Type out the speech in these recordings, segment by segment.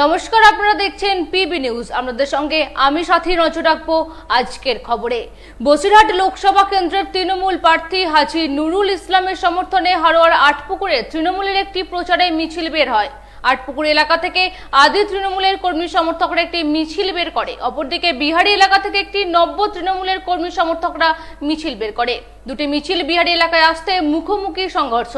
নমস্কার, আপনারা দেখছেন পিবি নিউজ। আপনাদের সঙ্গে আমি সাথী নজর রাখবো আজকের খবরে। বসিরহাট লোকসভা কেন্দ্রের তৃণমূল প্রার্থী হাজী নুরুল ইসলামের সমর্থনে হারোয়ার আটপুকুরে তৃণমূলের একটি প্রচারে মিছিল বের হয়। আটপুকুর এলাকা থেকে আদি তৃণমূলের কর্মী সমর্থকরা একটি মিছিল বের করে, অপরদিকে বিহারি এলাকা থেকে একটি নব্য তৃণমূলের কর্মী সমর্থকরা মিছিল বের করে। দুটি মিছিল বিহারি এলাকায় আসতে মুখোমুখি সংঘর্ষ।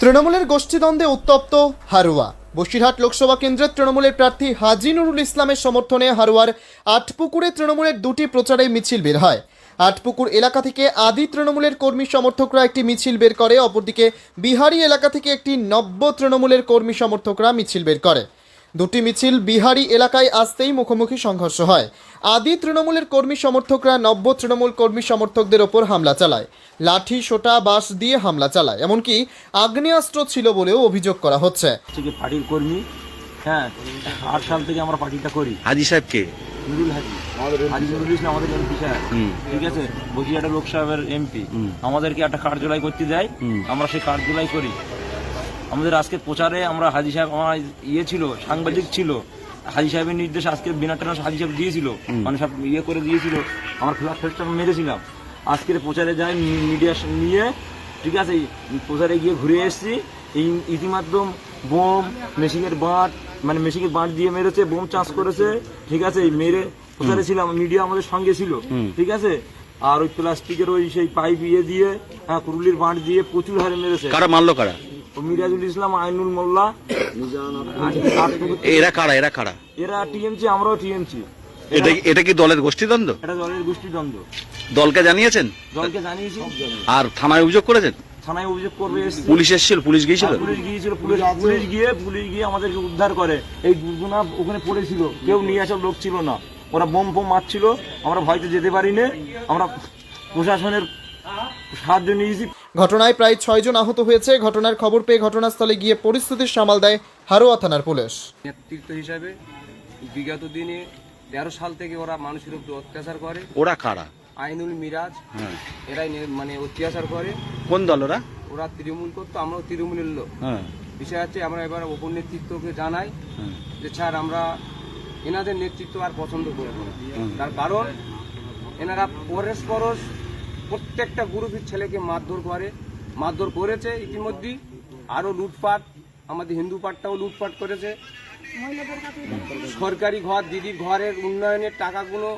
তৃণমূলের গোষ্ঠীদ্বন্দ্বে উত্তপ্ত হারোয়া। বসিরহাট লোকসভা কেন্দ্রের তৃণমূলের প্রার্থী হাজী নুরুল ইসলামের সমর্থনে হারোয়ার আটপুকুরে তৃণমূলের দুটি প্রচারে মিছিল বের হয়। আটপুকুর এলাকা থেকে আদি তৃণমূলের কর্মী সমর্থকরা একটি মিছিল বের করে, অপরদিকে বিহারি এলাকা থেকে একটি নব্য তৃণমূলের কর্মী সমর্থকরা মিছিল বের করে। দুটি মিছিল বিহারি এলাকায় আসতেই মুখোমুখি সংঘর্ষ হয়। আদি তৃণমূলের কর্মী সমর্থকরা নব্য তৃণমূল কর্মী সমর্থকদের ওপর হামলা চালায়, লাঠি সোটা বাঁশ দিয়ে হামলা চালায়, এমনকি আগ্নেয়াস্ত্র ছিল বলেও অভিযোগ করা হচ্ছে। পার্টির কর্মী, হ্যাঁ, 8 সাল থেকে আমরা পার্টিটা করি। হাজী সাহেব কে? নুরুল হাজী, হাজী নুরুল ইসলাম আমাদের এমপি সাহেব, ঠিক আছে, বসিরহাট লোকসভার এমপি। আমাদেরকে একটা কার্যালয় করতে দেয়, আমরা সেই কার্যালয় করি। আমাদের আজকে প্রচারে আমরা হাজী সাহেব, আমার ছিল সাংবাদিক ছিল, হাজী সাহেবের নির্দেশ আজকে বিনা টানা হাজী সাহেব দিয়েছিল, মানে সব করে দিয়েছিল, আমরা ফ্ল্যাগ ফেস্টটা মেরেছিলাম। আজকের প্রচারে যাই মিডিয়া নিয়ে, ঠিক আছে, প্রচারে গিয়ে ঘুরে এসেছি। এই ইতিমাধ্যম বোম, মেশিনের বাঁট, মানে মেশিনের বাঁট দিয়ে মেরেছে, বোম চাষ করেছে, ঠিক আছে, মেরে প্রচারে ছিলাম, মিডিয়া আমাদের সঙ্গে ছিল, ঠিক আছে। আর ওই প্লাস্টিকের ওই সেই পাইপ দিয়ে, কুরুলির বাঁট দিয়ে প্রচুর হারে মেরেছে। কারা মারলো? কারা? মিরাজুল ইসলাম, আইনুল মোল্লা। এরা কারা? এরা টিএমসি, আমরাও টিএমসি। এটা কি দলের গোষ্ঠীদ্বন্দ্ব? এটা দলের গোষ্ঠীদ্বন্দ্ব। দলকে জানিয়েছেন? দলকে জানিয়েছি। আর থানায় অভিযোগ করেছেন? থানায় অভিযোগ করবে। পুলিশ এসেছিল? পুলিশ গিয়েছিল? পুলিশ গিয়ে আমাদেরকে উদ্ধার করে। এই দুর্গুনা ওখানে পড়েছিল, কেউ নিয়ে আসার লোক ছিল না, ওরা বোম মারছিল, আমরা ভয়তে যেতে পারিনি, আমরা প্রশাসনের সাহায্য নিয়েছি। ঘটনায় প্রায় 6 জন আহত হয়েছে। ঘটনার খবর পেয়ে ঘটনাস্থলে গিয়ে পরিস্থিতির সামাল দেয় হারোয়া থানার পুলিশ। নেতৃত্ব হিসাবে বিগত দিনে 13 সাল থেকে ওরা মানুষের উপর অত্যাচার করে। ওরা কারা? আইনুল, মিরাজ, এরাই মানে অত্যাচার করে। কোন দল ওরা? ওরা তৃণমূল করতো, আমরাও তৃণমূলের লোক। বিষয় হচ্ছে আমরা এবার ওপর নেতৃত্বকে জানাই যে স্যার, আমরা এনাদের নেতৃত্ব আর পছন্দ করব না। তার কারণ এনারা পরস্পর প্রত্যেকটা গ্রুপের ছেলেকে মারধর করেছে ইতিমধ্যেই। আরও লুটপাট, আমাদের হিন্দু পাটটাও লুটপাট করেছে। সরকারি ঘর, দিদির ঘরের উন্নয়নের টাকাগুলো,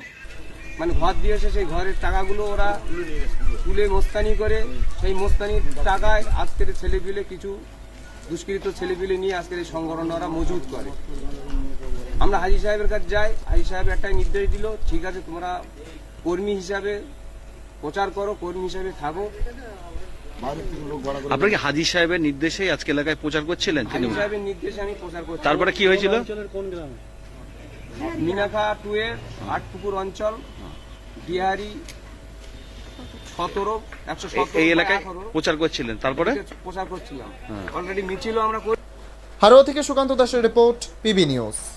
মানে ঘর দিয়েছে, সেই ঘরের টাকাগুলো ওরা তুলে মোস্তানি করে, সেই মোস্তানির টাকায় আজকের ছেলেপিলে, কিছু দুষ্কৃত ছেলেপিলে নিয়ে আজকের এই সংগঠন ওরা মজুত করে। আমরা হাজী সাহেবের কাছে যাই, হাজী সাহেব একটাই নির্দেশ দিল, ঠিক আছে, তোমরা কর্মী হিসাবে প্রচার করো, কর্মী হিসাবে থাকো। আপনারা কি হাজী সাহেবের নির্দেশেই আজকে এলাকায় প্রচার করছিলেন? হাজী সাহেবের নির্দেশে আমি প্রচার করছি। তারপরে কি হয়েছিল? মিনাখা 2 এর আটপুকুর অঞ্চল, বিহারি 17, 117 এই এলাকায় প্রচার করছিলেন, তারপরে প্রচার করছিলাম। অলরেডি মিছিল আমরা। হারোয়া থেকে সুকান্ত দাসের রিপোর্ট, পিবি নিউজ।